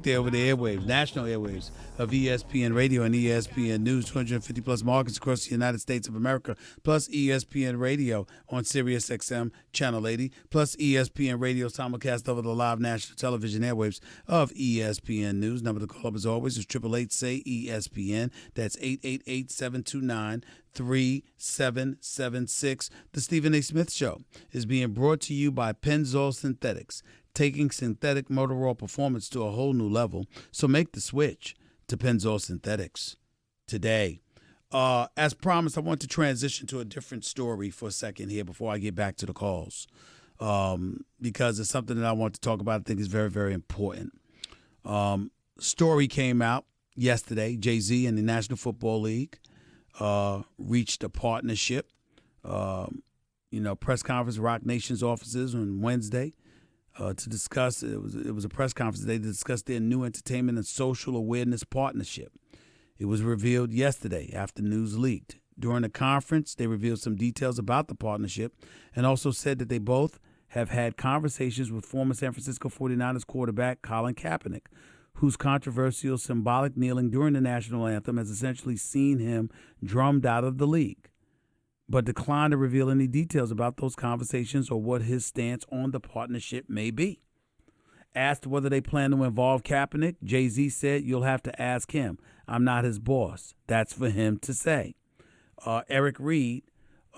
There over the airwaves, national airwaves of ESPN Radio and ESPN News, 250 plus markets across the United States of America, plus ESPN Radio on Sirius XM Channel 80, plus ESPN Radio simulcast over the live national television airwaves of ESPN News. Number to call up as always is 888-SAY-ESPN. That's 888-729-3776. The Stephen A. Smith Show is being brought to you by Pennzoil Synthetics, taking synthetic motor oil performance to a whole new level. So make the switch to Pennzoil Synthetics today. As promised, I want to transition to a different story for a second here before I get back to the calls, because it's something that I want to talk about. I think is very, very important. Story came out yesterday. Jay-Z and the National Football League reached a partnership. Press conference, Rock Nation's offices on Wednesday. To discuss, it was a press conference today to discuss their new entertainment and social awareness partnership. It was revealed yesterday after news leaked. During the conference, they revealed some details about the partnership and also said that they both have had conversations with former San Francisco 49ers quarterback Colin Kaepernick, whose controversial symbolic kneeling during the national anthem has essentially seen him drummed out of the league, but declined to reveal any details about those conversations or what his stance on the partnership may be. Asked whether they plan to involve Kaepernick, Jay-Z said, "You'll have to ask him. I'm not his boss. That's for him to say." Eric Reed,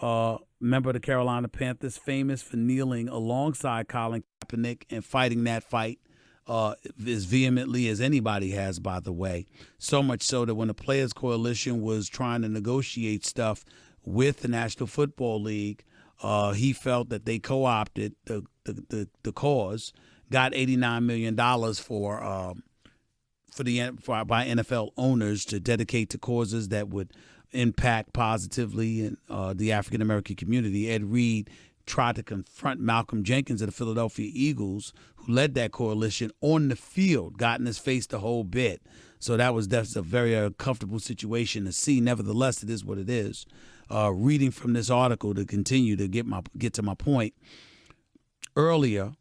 member of the Carolina Panthers, famous for kneeling alongside Colin Kaepernick and fighting that fight as vehemently as anybody has, by the way. So much so that when the Players Coalition was trying to negotiate stuff with the National Football League, he felt that they co-opted the cause, got $89 million by NFL owners to dedicate to causes that would impact positively in the African American community. Ed Reed tried to confront Malcolm Jenkins of the Philadelphia Eagles, who led that coalition, on the field, got in his face the whole bit. So that's a very uncomfortable situation to see. Nevertheless, it is what it is. Reading from this article to continue to get to my point, earlier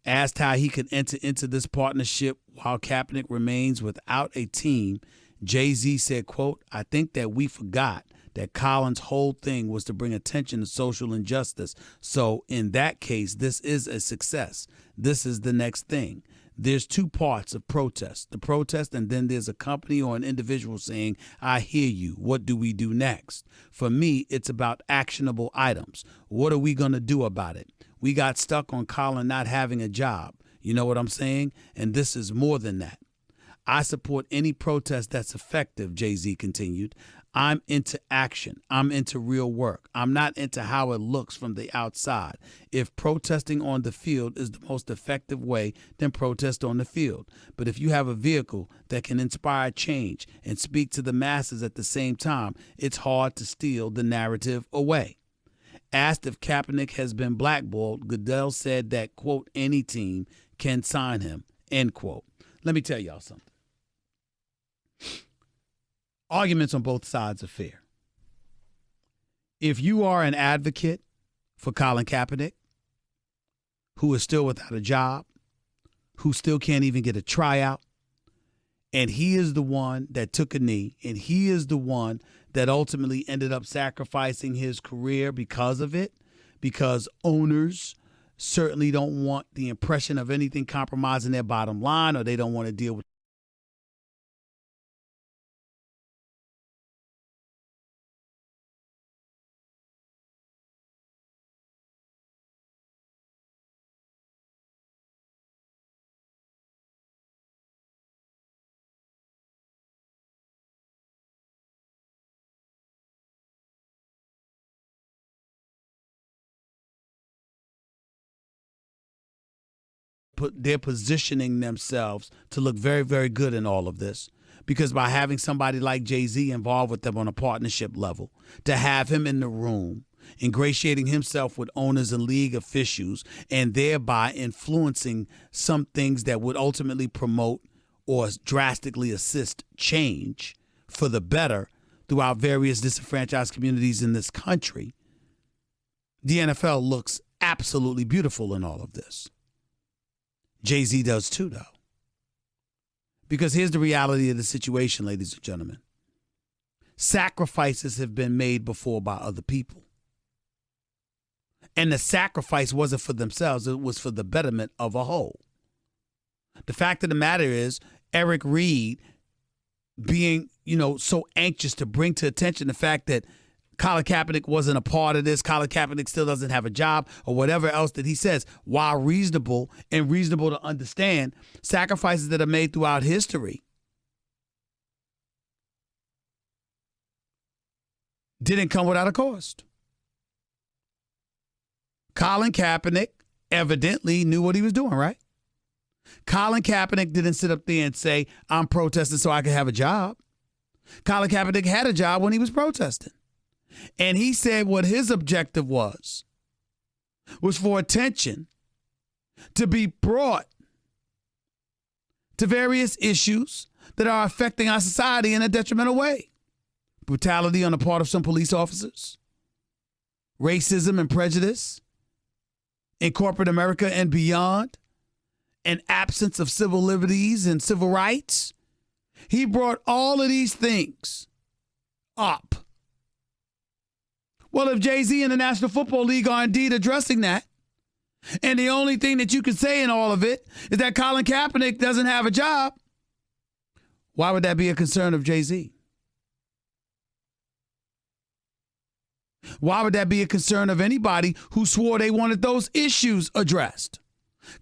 asked how he could enter into this partnership while Kaepernick remains without a team, Jay-Z said, quote, "I think that we forgot that Colin's whole thing was to bring attention to social injustice. So in that case, this is a success. This is the next thing. There's two parts of protest, the protest, and then there's a company or an individual saying, 'I hear you. What do we do next?' For me, it's about actionable items. What are we going to do about it? We got stuck on Colin not having a job. You know what I'm saying? And this is more than that. I support any protest that's effective," Jay-Z continued. "I'm into action. I'm into real work. I'm not into how it looks from the outside. If protesting on the field is the most effective way, then protest on the field. But if you have a vehicle that can inspire change and speak to the masses at the same time, it's hard to steal the narrative away." Asked if Kaepernick has been blackballed, Goodell said that, quote, "any team can sign him," end quote. Let me tell y'all something. Arguments on both sides are fair. If you are an advocate for Colin Kaepernick, who is still without a job, who still can't even get a tryout, and he is the one that took a knee, and he is the one that ultimately ended up sacrificing his career because of it, because owners certainly don't want the impression of anything compromising their bottom line, or they don't want to deal with they're positioning themselves to look very, very good in all of this. Because by having somebody like Jay-Z involved with them on a partnership level, to have him in the room, ingratiating himself with owners and league officials, and thereby influencing some things that would ultimately promote or drastically assist change for the better throughout various disenfranchised communities in this country, the NFL looks absolutely beautiful in all of this. Jay-Z does too, though. Because here's the reality of the situation, ladies and gentlemen. Sacrifices have been made before by other people. And the sacrifice wasn't for themselves. It was for the betterment of a whole. The fact of the matter is, Eric Reed being, so anxious to bring to attention the fact that Colin Kaepernick wasn't a part of this, Colin Kaepernick still doesn't have a job, or whatever else that he says, while reasonable and reasonable to understand, sacrifices that are made throughout history didn't come without a cost. Colin Kaepernick evidently knew what he was doing, right? Colin Kaepernick didn't sit up there and say, I'm protesting so I can have a job. Colin Kaepernick had a job when he was protesting. And he said what his objective was for attention to be brought to various issues that are affecting our society in a detrimental way. Brutality on the part of some police officers, racism and prejudice in corporate America and beyond, an absence of civil liberties and civil rights. He brought all of these things up. Well, if Jay-Z and the National Football League are indeed addressing that, and the only thing that you can say in all of it is that Colin Kaepernick doesn't have a job, why would that be a concern of Jay-Z? Why would that be a concern of anybody who swore they wanted those issues addressed?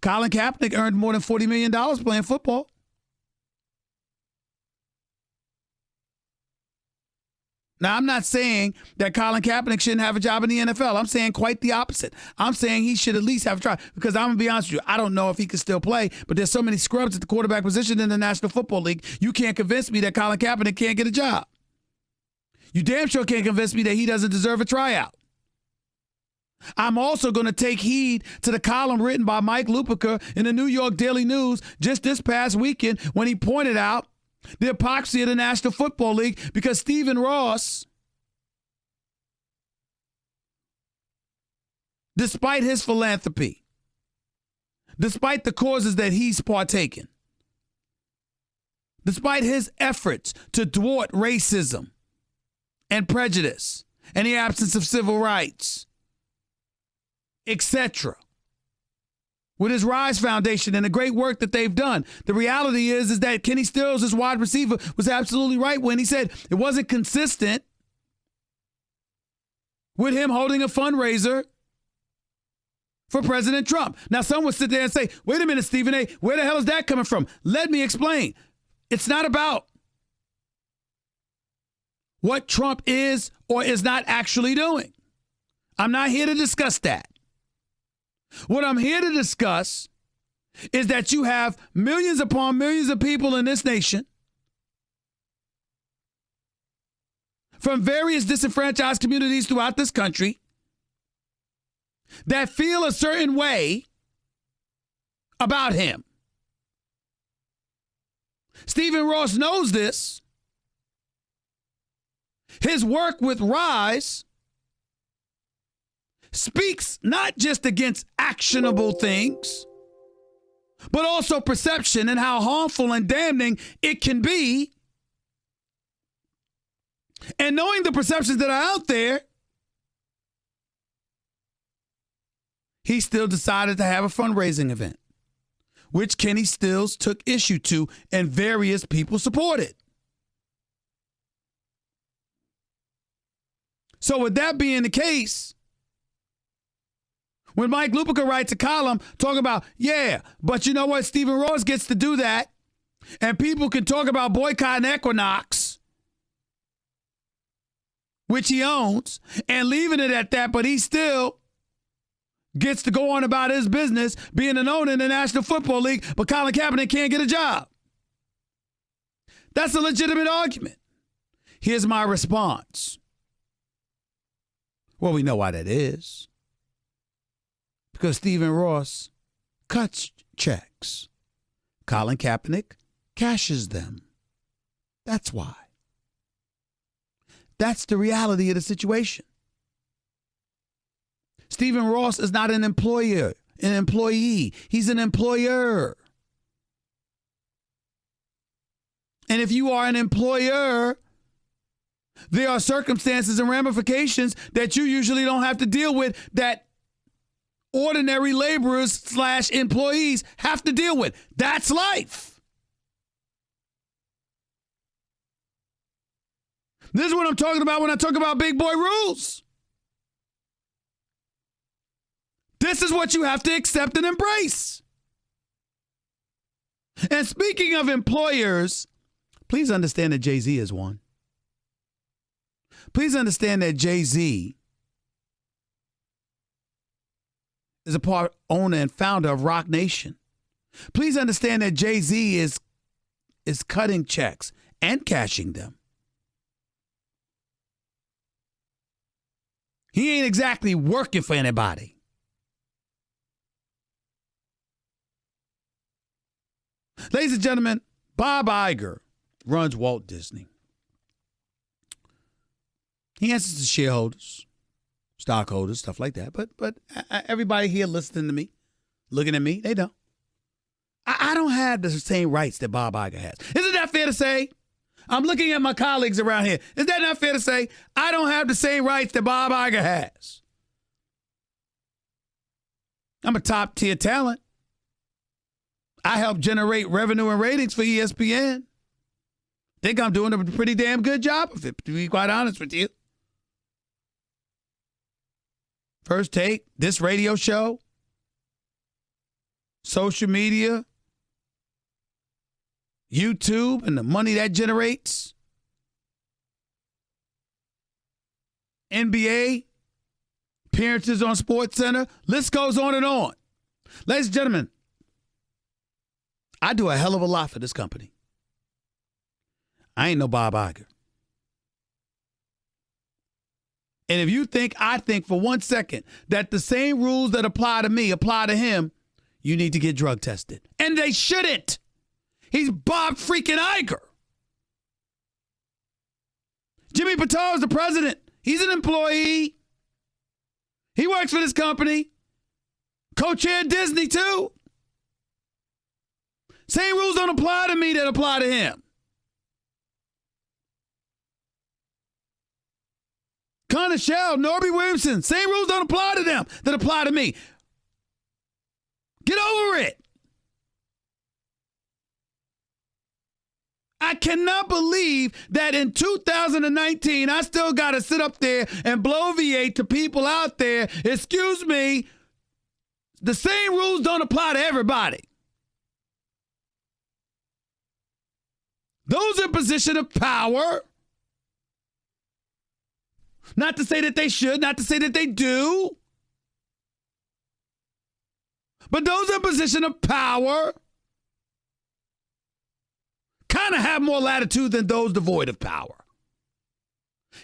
Colin Kaepernick earned more than $40 million playing football. Now, I'm not saying that Colin Kaepernick shouldn't have a job in the NFL. I'm saying quite the opposite. I'm saying he should at least have a try. Because I'm going to be honest with you, I don't know if he can still play, but there's so many scrubs at the quarterback position in the National Football League, you can't convince me that Colin Kaepernick can't get a job. You damn sure can't convince me that he doesn't deserve a tryout. I'm also going to take heed to the column written by Mike Lupica in the New York Daily News just this past weekend when he pointed out the hypocrisy of the National Football League because Stephen Ross, despite his philanthropy, despite the causes that he's partaken, despite his efforts to thwart racism and prejudice and the absence of civil rights, etc., with his Rise Foundation and the great work that they've done. The reality is that Kenny Stills, his wide receiver, was absolutely right when he said it wasn't consistent with him holding a fundraiser for President Trump. Now, some would sit there and say, wait a minute, Stephen A., where the hell is that coming from? Let me explain. It's not about what Trump is or is not actually doing. I'm not here to discuss that. What I'm here to discuss is that you have millions upon millions of people in this nation from various disenfranchised communities throughout this country that feel a certain way about him. Stephen Ross knows this. His work with Rise speaks not just against actionable things, but also perception and how harmful and damning it can be. And knowing the perceptions that are out there, he still decided to have a fundraising event, which Kenny Stills took issue to and various people supported. So with that being the case, when Mike Lupica writes a column talking about, yeah, but you know what? Stephen Ross gets to do that. And people can talk about boycotting Equinox, which he owns, and leaving it at that. But he still gets to go on about his business being an owner in the National Football League. But Colin Kaepernick can't get a job. That's a legitimate argument. Here's my response. Well, we know why that is. Because Stephen Ross cuts checks. Colin Kaepernick cashes them. That's why. That's the reality of the situation. Stephen Ross is not an employer, an employee. He's an employer. And if you are an employer, there are circumstances and ramifications that you usually don't have to deal with that ordinary laborers / employees have to deal with. That's life. This is what I'm talking about when I talk about big boy rules. This is what you have to accept and embrace. And speaking of employers, please understand that Jay-Z is one. Please understand that Jay-Z is a part owner and founder of Rock Nation. Please understand that Jay-Z is cutting checks and cashing them. He ain't exactly working for anybody. Ladies and gentlemen, Bob Iger runs Walt Disney. He answers to shareholders, stockholders, stuff like that. But everybody here listening to me, looking at me, they know. I don't have the same rights that Bob Iger has. Isn't that fair to say? I'm looking at my colleagues around here. Is that not fair to say? I don't have the same rights that Bob Iger has. I'm a top-tier talent. I help generate revenue and ratings for ESPN. Think I'm doing a pretty damn good job of it, to be quite honest with you. First Take, this radio show, social media, YouTube, and the money that generates, NBA, appearances on SportsCenter, list goes on and on. Ladies and gentlemen, I do a hell of a lot for this company. I ain't no Bob Iger. And if you think I think for 1 second that the same rules that apply to me apply to him, you need to get drug tested. And they shouldn't. He's Bob freaking Iger. Jimmy Pitaro is the president. He's an employee. He works for this company. Co-chaired Disney too. Same rules don't apply to me that apply to him. Connor Shell, Norby Williamson, same rules don't apply to them that apply to me. Get over it. I cannot believe that in 2019, I still got to sit up there and bloviate to people out there. Excuse me, the same rules don't apply to everybody. Those in position of power, not to say that they should, not to say that they do, but those in position of power kind of have more latitude than those devoid of power.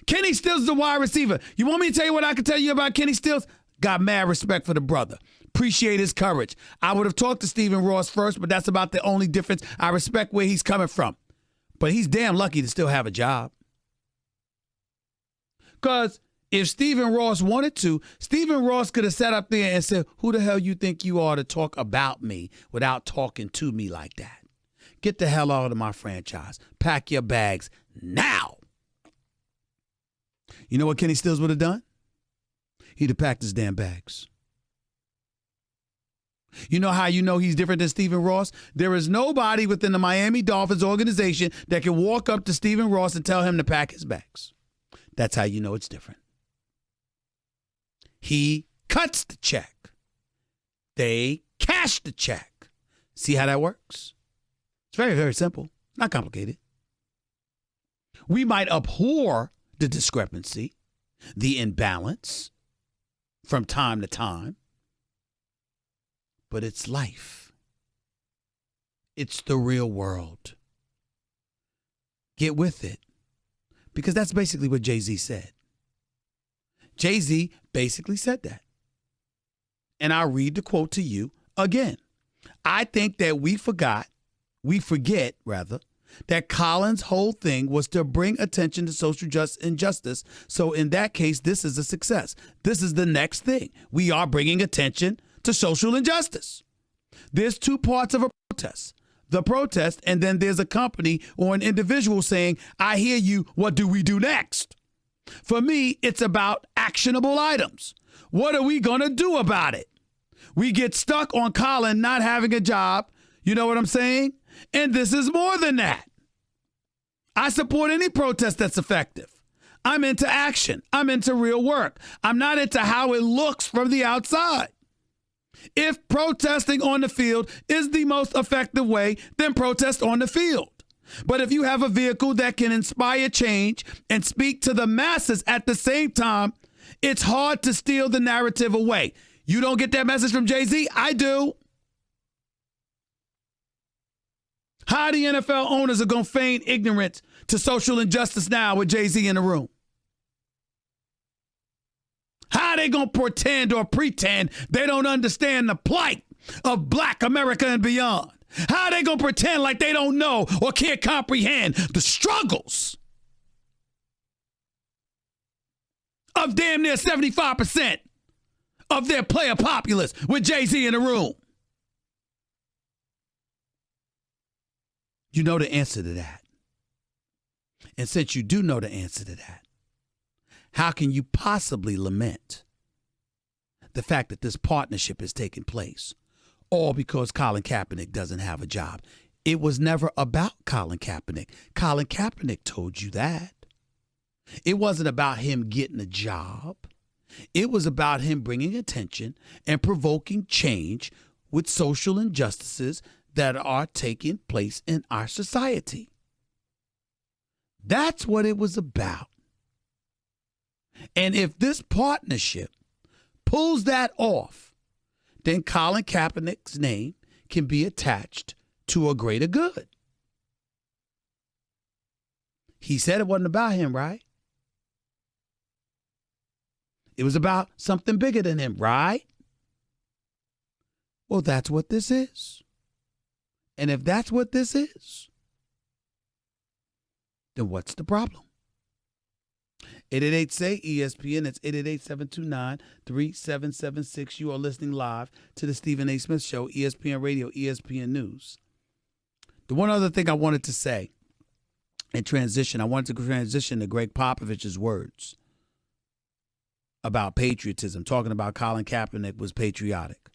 Kenny Stills is a wide receiver. You want me to tell you what I can tell you about Kenny Stills? Got mad respect for the brother. Appreciate his courage. I would have talked to Stephen Ross first, but that's about the only difference. I respect where he's coming from. But he's damn lucky to still have a job. Because if Stephen Ross wanted to, Stephen Ross could have sat up there and said, who the hell you think you are to talk about me without talking to me like that? Get the hell out of my franchise. Pack your bags now. You know what Kenny Stills would have done? He'd have packed his damn bags. You know how you know he's different than Stephen Ross? There is nobody within the Miami Dolphins organization that can walk up to Stephen Ross and tell him to pack his bags. That's how you know it's different. He cuts the check. They cash the check. See how that works? It's very, very simple. Not complicated. We might abhor the discrepancy, the imbalance from time to time, but it's life. It's the real world. Get with it. Because that's basically what Jay-Z said. Jay-Z basically said that. And I'll read the quote to you again. I think that we forget, that Colin's whole thing was to bring attention to social injustice. So in that case, this is a success. This is the next thing. We are bringing attention to social injustice. There's two parts of a protest. the protest, and then there's a company or an individual saying, I hear you, what do we do next? For me, it's about actionable items. What are we going to do about it? We get stuck on Colin not having a job. You know what I'm saying? And this is more than that. I support any protest that's effective. I'm into action. I'm into real work. I'm not into how it looks from the outside. If protesting on the field is the most effective way, then protest on the field. But if you have a vehicle that can inspire change and speak to the masses at the same time, it's hard to steal the narrative away. You don't get that message from Jay-Z? I do. How the NFL owners are going to feign ignorance to social injustice now with Jay-Z in the room? How they going to pretend they don't understand the plight of Black America and beyond? How they going to pretend like they don't know or can't comprehend the struggles of damn near 75% of their player populace with Jay-Z in the room? You know the answer to that. And since you do know the answer to that, how can you possibly lament the fact that this partnership is taking place, all because Colin Kaepernick doesn't have a job? It was never about Colin Kaepernick. Colin Kaepernick told you that. It wasn't about him getting a job. It was about him bringing attention and provoking change with social injustices that are taking place in our society. That's what it was about. And if this partnership pulls that off, then Colin Kaepernick's name can be attached to a greater good. He said it wasn't about him, right? It was about something bigger than him, right? Well, that's what this is. And if that's what this is, then what's the problem? 888-SAY-ESPN. It's 888-729-3776. You are listening live to the Stephen A. Smith Show, ESPN Radio, ESPN News. The one other thing I wanted to say and transition, I wanted to transition to Gregg Popovich's words about patriotism, talking about Colin Kaepernick was patriotic.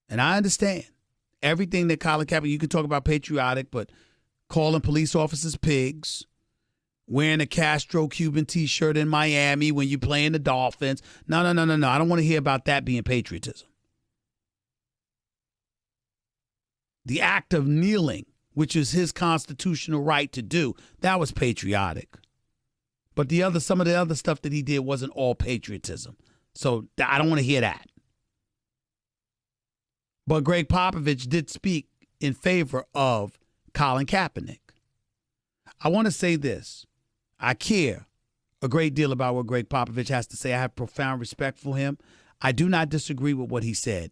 And I understand everything that Colin Kaepernick, you can talk about patriotic, but calling police officers pigs, wearing a Castro Cuban T-shirt in Miami when you're playing the Dolphins. No. I don't want to hear about that being patriotism. The act of kneeling, which is his constitutional right to do, that was patriotic. But some of the other stuff that he did wasn't all patriotism. So I don't want to hear that. But Gregg Popovich did speak in favor of Colin Kaepernick. I want to say this. I care a great deal about what Gregg Popovich has to say. I have profound respect for him. I do not disagree with what he said.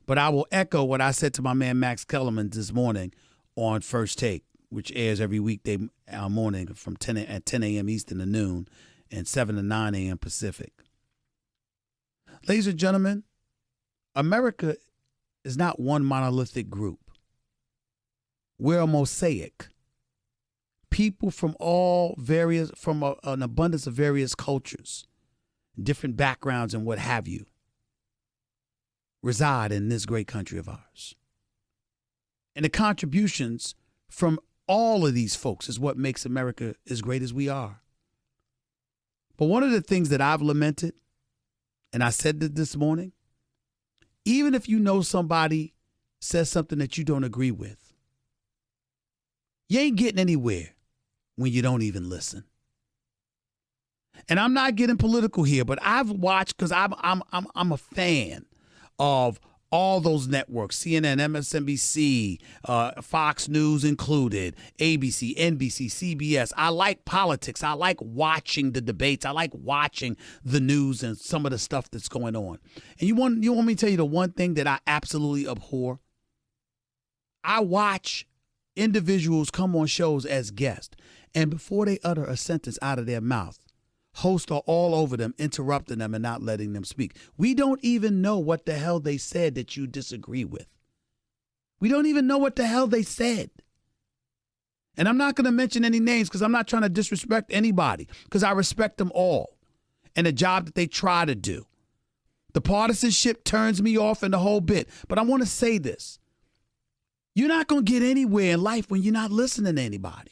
But I will echo what I said to my man Max Kellerman this morning on First Take, which airs every weekday morning from 10 a.m. Eastern to noon and 7 to 9 a.m. Pacific. Ladies and gentlemen, America is not one monolithic group. We're a mosaic. People from an abundance of various cultures, different backgrounds and what have you, reside in this great country of ours. And the contributions from all of these folks is what makes America as great as we are. But one of the things that I've lamented, and I said this morning, even if you know somebody says something that you don't agree with, you ain't getting anywhere when you don't even listen. And I'm not getting political here, but I've watched, because I'm a fan of all those networks, CNN, MSNBC, Fox News included, ABC, NBC, CBS. I like politics. I like watching the debates. I like watching the news and some of the stuff that's going on. And you want me to tell you the one thing that I absolutely abhor? I watch individuals come on shows as guests, and before they utter a sentence out of their mouth, hosts are all over them, interrupting them and not letting them speak. We don't even know what the hell they said that you disagree with. We don't even know what the hell they said. And I'm not going to mention any names because I'm not trying to disrespect anybody, because I respect them all and the job that they try to do. The partisanship turns me off in the whole bit. But I want to say this. You're not going to get anywhere in life when you're not listening to anybody.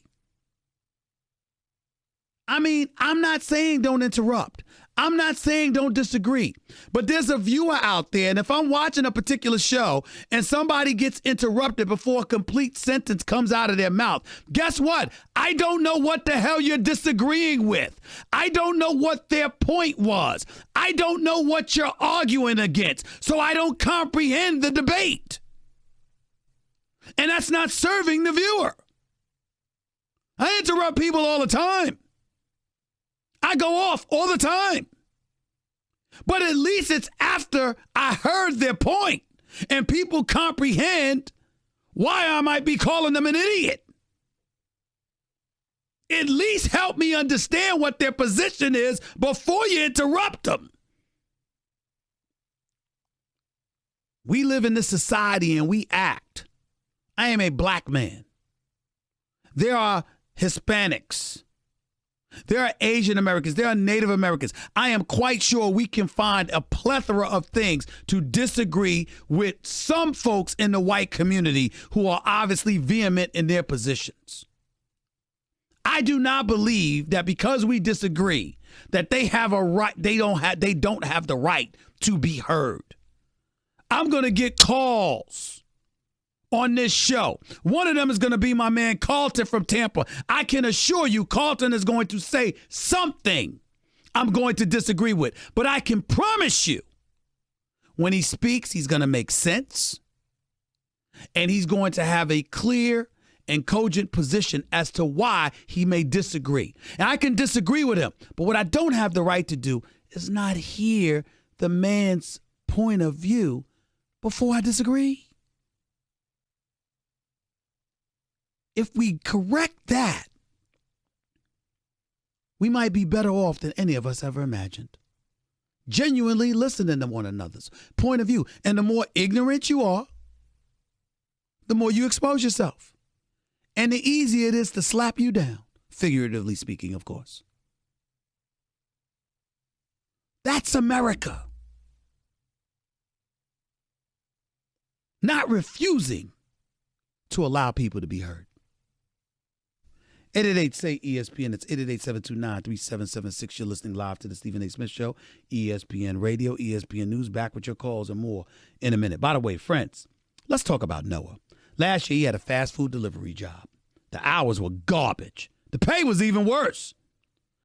I mean, I'm not saying don't interrupt. I'm not saying don't disagree. But there's a viewer out there, and if I'm watching a particular show and somebody gets interrupted before a complete sentence comes out of their mouth, guess what? I don't know what the hell you're disagreeing with. I don't know what their point was. I don't know what you're arguing against, so I don't comprehend the debate. And that's not serving the viewer. I interrupt people all the time. I go off all the time. But at least it's after I heard their point and people comprehend why I might be calling them an idiot. At least help me understand what their position is before you interrupt them. We live in this society and we act. I am a black man. There are Hispanics. There are Asian Americans. There are Native Americans. I am quite sure we can find a plethora of things to disagree with some folks in the white community who are obviously vehement in their positions. I do not believe that because we disagree that they have a right, they don't have the right to be heard. I'm going to get calls on this show. One of them is going to be my man Carlton from Tampa. I can assure you Carlton is going to say something I'm going to disagree with. But I can promise you when he speaks, he's going to make sense. And he's going to have a clear and cogent position as to why he may disagree. And I can disagree with him. But what I don't have the right to do is not hear the man's point of view before I disagree. If we correct that, we might be better off than any of us ever imagined. Genuinely listening to one another's point of view. And the more ignorant you are, the more you expose yourself. And the easier it is to slap you down, figuratively speaking, of course. That's America. Not refusing to allow people to be heard. 888-SAY-ESPN. It's 888-729-3776. You're listening live to the Stephen A. Smith Show, ESPN Radio, ESPN News. Back with your calls and more in a minute. By the way, friends, let's talk about Noah. Last year, he had a fast food delivery job. The hours were garbage. The pay was even worse.